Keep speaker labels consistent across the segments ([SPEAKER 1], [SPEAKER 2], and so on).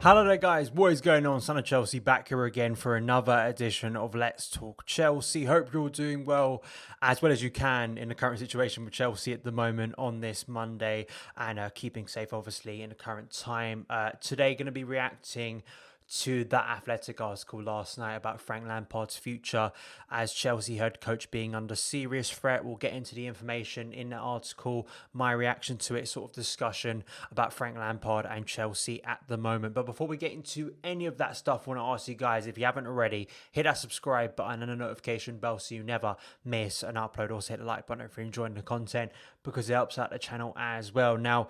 [SPEAKER 1] Hello there guys, what is going on? Son of Chelsea back here again for another edition of Let's Talk Chelsea. Hope you're all doing well as you can in the current situation with Chelsea at the moment on this Monday and keeping safe obviously in the current time. Today going to be reacting to that Athletic article last night about Frank Lampard's future as Chelsea head coach being under serious threat. We'll get into the information in that article, my reaction to it, sort of discussion about Frank Lampard and Chelsea at the moment. But before we get into any of that stuff, I want to ask you guys, if you haven't already, hit that subscribe button and a notification bell so you never miss an upload. Also hit the like button if you're enjoying the content because it helps out the channel as well. Now,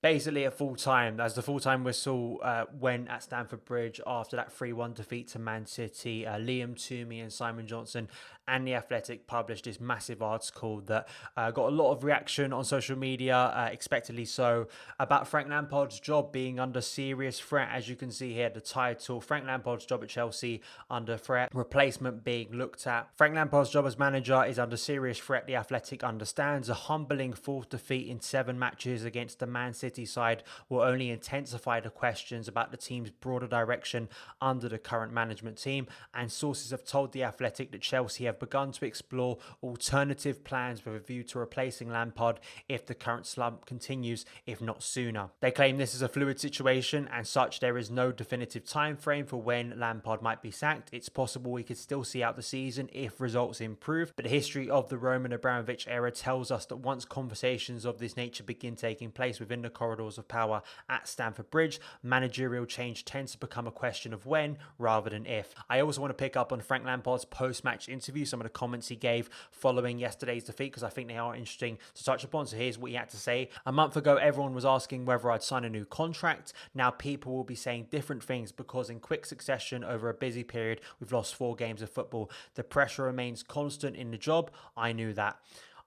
[SPEAKER 1] basically at full time, as the full time whistle went at Stamford Bridge after that 3-1 defeat to Man City, Liam Toomey and Simon Johnson and The Athletic published this massive article that got a lot of reaction on social media, expectedly so, about Frank Lampard's job being under serious threat. As you can see here, the title, Frank Lampard's job at Chelsea under threat, replacement being looked at. Frank Lampard's job as manager is under serious threat, The Athletic understands. A humbling fourth defeat in 7 matches against the Man City side will only intensify the questions about the team's broader direction under the current management team, and sources have told The Athletic that Chelsea have begun to explore alternative plans with a view to replacing Lampard if the current slump continues, if not sooner. They claim this is a fluid situation and such there is no definitive time frame for when Lampard might be sacked. It's possible we could still see out the season if results improve, but the history of the Roman Abramovich era tells us that once conversations of this nature begin taking place within the corridors of power at Stamford Bridge, managerial change tends to become a question of when rather than if. I also want to pick up on Frank Lampard's post-match interview, some of the comments he gave following yesterday's defeat, because I think they are interesting to touch upon. So here's what he had to say. A month ago, everyone was asking whether I'd sign a new contract. Now people will be saying different things because in quick succession over a busy period, we've lost 4 games of football. The pressure remains constant in the job. I knew that.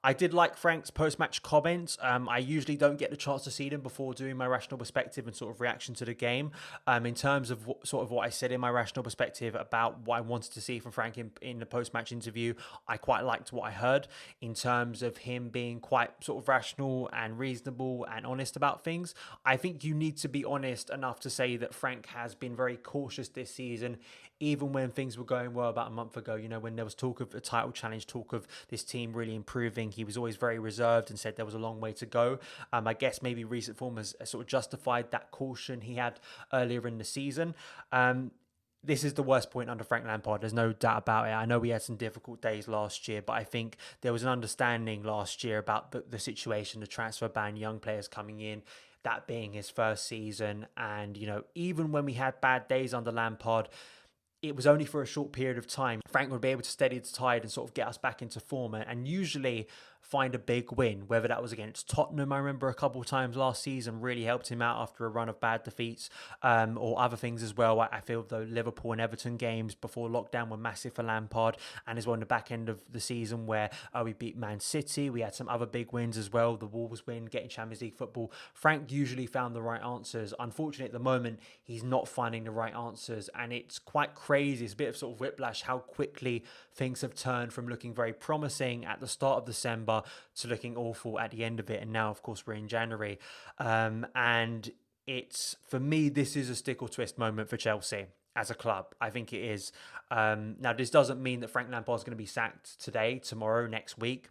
[SPEAKER 1] I did like Frank's post-match comments. I usually don't get the chance to see them before doing my rational perspective and sort of reaction to the game. In terms of what I said in my rational perspective about what I wanted to see from Frank in the post-match interview, I quite liked what I heard in terms of him being quite sort of rational and reasonable and honest about things. I think you need to be honest enough to say that Frank has been very cautious this season, even when things were going well about a month ago. You know, when there was talk of a title challenge, talk of this team really improving, he was always very reserved and said there was a long way to go. I guess maybe recent form has sort of justified that caution he had earlier in the season. This is the worst point under Frank Lampard. There's no doubt about it. I know we had some difficult days last year, but I think there was an understanding last year about the situation, the transfer ban, young players coming in, that being his first season. And, you know, even when we had bad days under Lampard, it was only for a short period of time. Frank would be able to steady the tide and sort of get us back into form and usually find a big win, whether that was against Tottenham, I remember a couple of times last season, really helped him out after a run of bad defeats, or other things as well. I feel though Liverpool and Everton games before lockdown were massive for Lampard, and as well in the back end of the season where we beat Man City, we had some other big wins as well, the Wolves win, getting Champions League football. Frank usually found the right answers. Unfortunately at the moment, he's not finding the right answers, and it's quite crazy. It's a bit of sort of whiplash how quickly things have turned from looking very promising at the start of December to looking awful at the end of it. And now, of course, we're in January. And it's, for me, this is a stick or twist moment for Chelsea as a club. I think it is. Now, this doesn't mean that Frank Lampard is going to be sacked today, tomorrow, next week.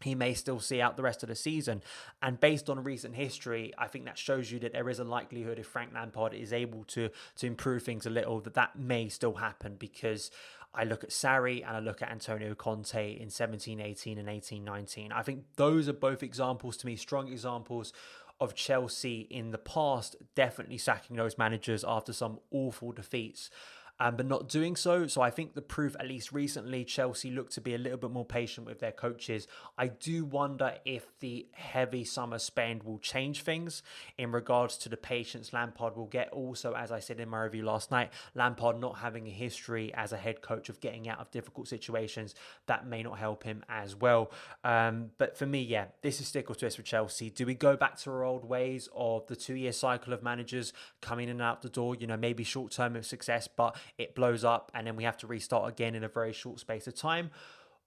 [SPEAKER 1] He may still see out the rest of the season. And based on recent history, I think that shows you that there is a likelihood if Frank Lampard is able to improve things a little, that may still happen, because I look at Sarri and I look at Antonio Conte in 17-18 and 18-19. I think those are both examples to me, strong examples of Chelsea in the past definitely sacking those managers after some awful defeats. But not doing so. So I think the proof, at least recently, Chelsea look to be a little bit more patient with their coaches. I do wonder if the heavy summer spend will change things in regards to the patience Lampard will get. Also, as I said in my review last night, Lampard not having a history as a head coach of getting out of difficult situations, that may not help him as well. But for me, yeah, this is stick or twist for Chelsea. Do we go back to our old ways of the 2-year cycle of managers coming in and out the door? You know, maybe short-term success, but it blows up and then we have to restart again in a very short space of time?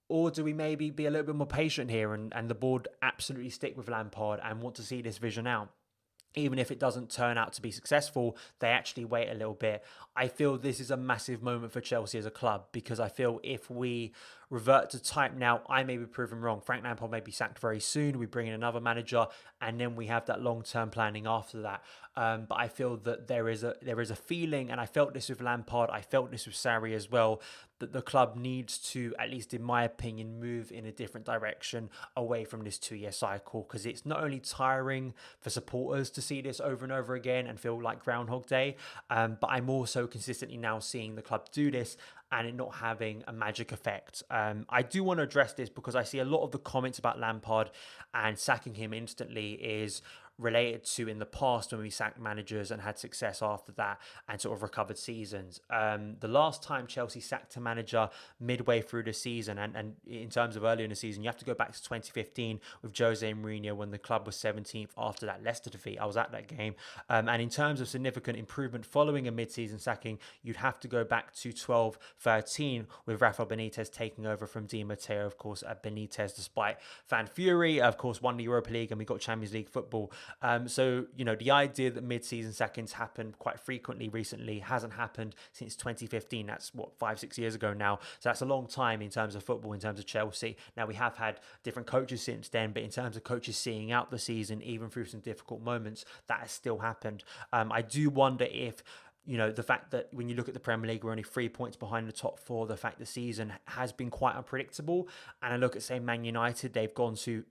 [SPEAKER 1] Or do we maybe be a little bit more patient here and the board absolutely stick with Lampard and want to see this vision out? even if it doesn't turn out to be successful, they actually wait a little bit. I feel this is a massive moment for Chelsea as a club, because I feel if we revert to type now, I may be proven wrong. Frank Lampard may be sacked very soon. We bring in another manager, and then we have that long-term planning after that. But I feel that there is a feeling, and I felt this with Lampard, I felt this with Sarri as well, that the club needs to, at least in my opinion, move in a different direction away from this 2-year cycle, because it's not only tiring for supporters to see this over and over again and feel like Groundhog Day, but I'm also consistently now seeing the club do this and it not having a magic effect. I do want to address this because I see a lot of the comments about Lampard and sacking him instantly is related to in the past when we sacked managers and had success after that and sort of recovered seasons. The last time Chelsea sacked a manager midway through the season, and in terms of earlier in the season, you have to go back to 2015 with Jose Mourinho when the club was 17th after that Leicester defeat. I was at that game. And in terms of significant improvement following a mid-season sacking, you'd have to go back to 12-13 with Rafa Benitez taking over from Di Matteo. Of course, Benitez, despite fan fury, of course, won the Europa League and we got Champions League football. So, the idea that mid-season sackings happen quite frequently recently hasn't happened since 2015. That's 5-6 years ago now. So that's a long time in terms of football, in terms of Chelsea. Now, we have had different coaches since then, but in terms of coaches seeing out the season, even through some difficult moments, that has still happened. I do wonder if the fact that when you look at the Premier League, we're only 3 points behind the top four, the fact the season has been quite unpredictable. And I look at, say, Man United, they've gone through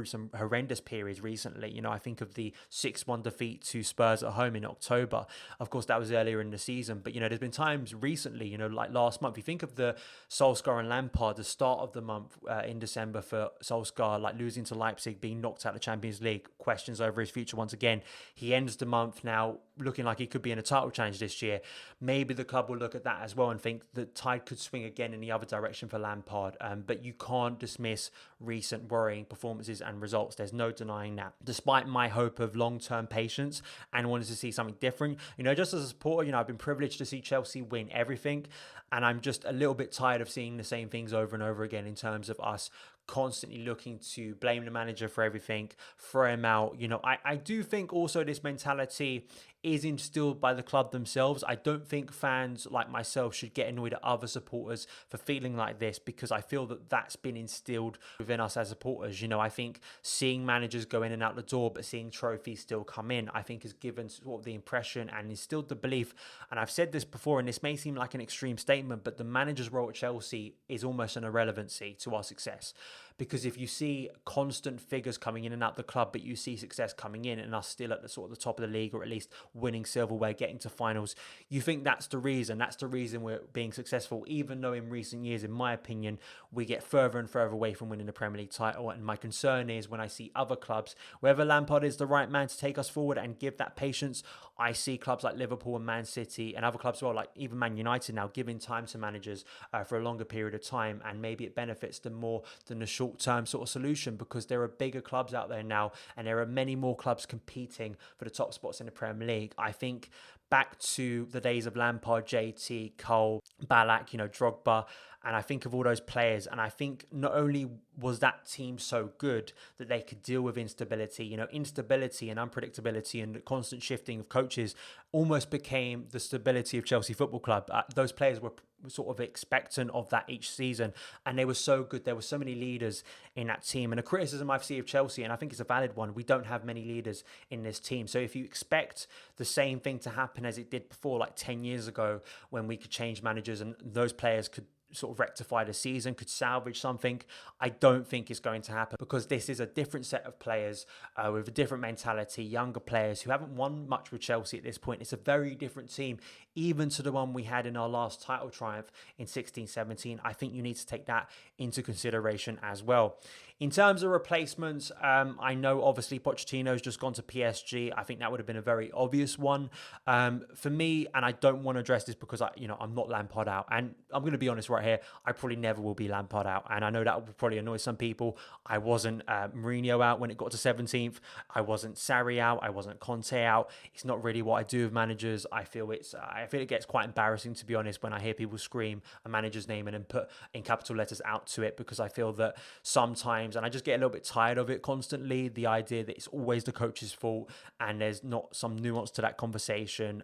[SPEAKER 1] some horrendous periods recently. I think of the 6-1 defeat to Spurs at home in October. Of course, that was earlier in the season. But, there's been times recently, like last month, you think of the Solskjaer and Lampard, the start of the month in December for Solskjaer, like losing to Leipzig, being knocked out of the Champions League, questions over his future once again. He ends the month now looking like he could be in a title challenge this year. Maybe the club will look at that as well and think the tide could swing again in the other direction for Lampard. But you can't dismiss recent worrying performances and results. There's no denying that. Despite my hope of long-term patience and wanting to see something different, just as a supporter, I've been privileged to see Chelsea win everything. And I'm just a little bit tired of seeing the same things over and over again in terms of us constantly looking to blame the manager for everything, throw him out. I do think also this mentality is instilled by the club themselves. I don't think fans like myself should get annoyed at other supporters for feeling like this, because I feel that that's been instilled within us as supporters. I think seeing managers go in and out the door, but seeing trophies still come in, I think has given sort of the impression and instilled the belief. And I've said this before, and this may seem like an extreme statement, but the manager's role at Chelsea is almost an irrelevancy to our success. Because if you see constant figures coming in and out the club, but you see success coming in and us still at the sort of the top of the league, or at least winning silverware, getting to finals, you think that's the reason. That's the reason we're being successful, even though in recent years, in my opinion, we get further and further away from winning the Premier League title. And my concern is when I see other clubs, whether Lampard is the right man to take us forward and give that patience, I see clubs like Liverpool and Man City and other clubs as well, like even Man United now, giving time to managers for a longer period of time. And maybe it benefits them more than the short-term sort of solution, because there are bigger clubs out there now and there are many more clubs competing for the top spots in the Premier League. I think back to the days of Lampard, JT, Cole, Ballack, Drogba, and I think of all those players, and I think not only was that team so good that they could deal with instability, instability and unpredictability and the constant shifting of coaches almost became the stability of Chelsea Football Club. Those players were sort of expectant of that each season, and they were so good. There were so many leaders in that team, and a criticism I've seen of Chelsea, and I think it's a valid one, we don't have many leaders in this team. So if you expect the same thing to happen as it did before, like 10 years ago, when we could change managers and those players could sort of rectify the season, could salvage something, I don't think it's going to happen, because this is a different set of players with a different mentality, younger players who haven't won much with Chelsea at this point. It's a very different team, even to the one we had in our last title triumph in 16-17. I think you need to take that into consideration as well. In terms of replacements, I know obviously Pochettino's just gone to PSG. I think that would have been a very obvious one for me, and I don't want to address this because I'm not Lampard out, and I'm going to be honest right here, I probably never will be Lampard out, and I know that will probably annoy some people. I wasn't Mourinho out when it got to 17th. I wasn't Sarri out. I wasn't Conte out. It's not really what I do with managers. I feel it gets quite embarrassing, to be honest, when I hear people scream a manager's name and then put in capital letters out to it, because I feel that sometimes times, and I just get a little bit tired of it constantly. The idea that it's always the coach's fault and there's not some nuance to that conversation.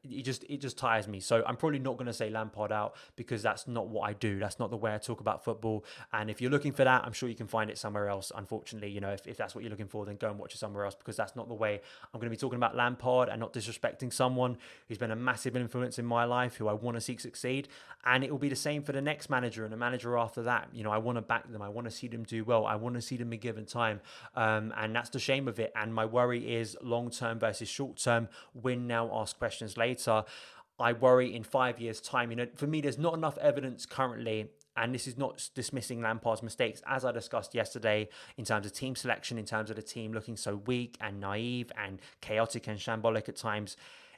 [SPEAKER 1] It just tires me. So I'm probably not going to say Lampard out, because that's not what I do. That's not the way I talk about football. And if you're looking for that, I'm sure you can find it somewhere else. Unfortunately, if that's what you're looking for, then go and watch it somewhere else, because that's not the way I'm going to be talking about Lampard, and not disrespecting someone who's been a massive influence in my life, who I want to see succeed. And it will be the same for the next manager and the manager after that. I want to back them. I want to see them do well. I want to see them be given time. And that's the shame of it. And my worry is long-term versus short-term. Win now, ask questions later. I worry in 5 years' time. For me, there's not enough evidence currently, and this is not dismissing Lampard's mistakes, as I discussed yesterday, in terms of team selection, in terms of the team looking so weak and naive and chaotic and shambolic at times,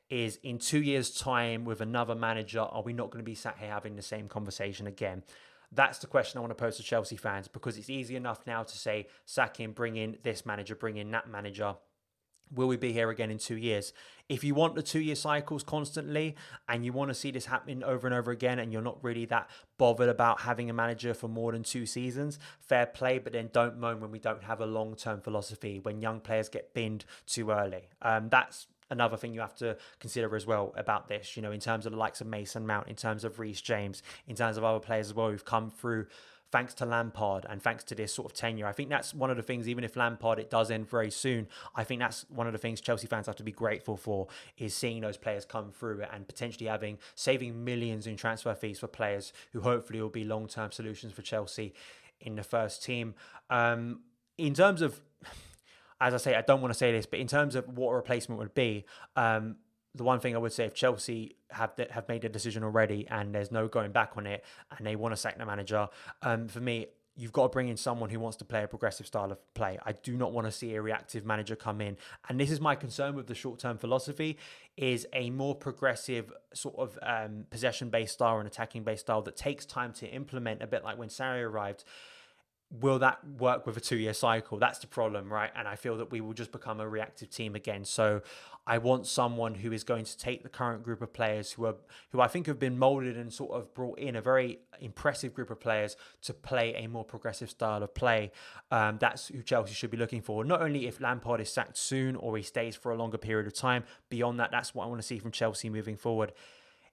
[SPEAKER 1] is in 2 years' time with another manager, are we not going to be sat here having the same conversation again? That's the question I want to pose to Chelsea fans, because it's easy enough now to say, sack him, bring in this manager, bring in that manager. Will we be here again in 2 years? If you want the 2-year cycles constantly and you want to see this happening over and over again, and you're not really that bothered about having a manager for more than 2 seasons, fair play, but then don't moan when we don't have a long-term philosophy, when young players get binned too early. That's another thing you have to consider as well about this, in terms of the likes of Mason Mount, in terms of Reece James, in terms of other players as well who've come through thanks to Lampard and thanks to this sort of tenure. I think that's one of the things, even if Lampard, it does end very soon, I think that's one of the things Chelsea fans have to be grateful for, is seeing those players come through and potentially saving millions in transfer fees for players who hopefully will be long-term solutions for Chelsea in the first team. In terms of, as I say, I don't want to say this, but in terms of what a replacement would be, the one thing I would say, if Chelsea have made a decision already and there's no going back on it, and they want to sack the manager, for me, you've got to bring in someone who wants to play a progressive style of play. I do not want to see a reactive manager come in. And this is my concern with the short-term philosophy, is a more progressive sort of possession-based style and attacking-based style that takes time to implement, a bit like when Sarri arrived. Will that work with a 2-year cycle? That's the problem, right? And I feel that we will just become a reactive team again. So I want someone who is going to take the current group of players who I think have been molded and sort of brought in, a very impressive group of players, to play a more progressive style of play. That's who Chelsea should be looking for. Not only if Lampard is sacked soon or he stays for a longer period of time. Beyond that, that's what I want to see from Chelsea moving forward.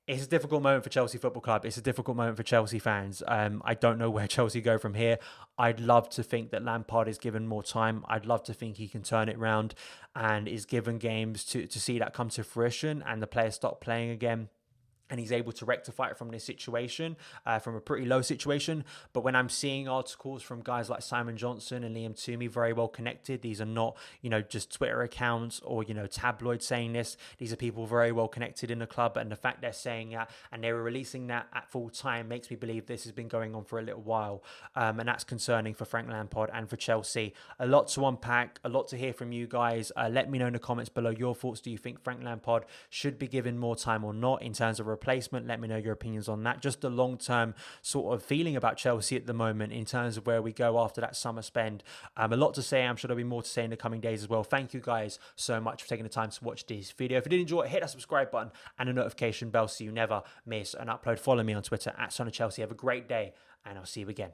[SPEAKER 1] It's a difficult moment for Chelsea Football Club. It's a difficult moment for Chelsea fans. I don't know where Chelsea go from here. I'd love to think that Lampard is given more time. I'd love to think he can turn it around and is given games to see that come to fruition and the players stop playing again. And he's able to rectify it from this situation, from a pretty low situation. But when I'm seeing articles from guys like Simon Johnson and Liam Toomey, very well connected, these are not, just Twitter accounts or, tabloids saying this. These are people very well connected in the club. And the fact they're saying that and they were releasing that at full time makes me believe this has been going on for a little while. And that's concerning for Frank Lampard and for Chelsea. A lot to unpack, a lot to hear from you guys. Let me know in the comments below your thoughts. Do you think Frank Lampard should be given more time or not in terms of replacement? Let me know your opinions on that. Just the long-term sort of feeling about Chelsea at the moment in terms of where we go after that summer spend. A lot to say. I'm sure there'll be more to say in the coming days as well. Thank you guys so much for taking the time to watch this video. If you did enjoy it, hit that subscribe button and a notification bell so you never miss an upload. Follow me on Twitter at SonOfChelsea. Have a great day and I'll see you again.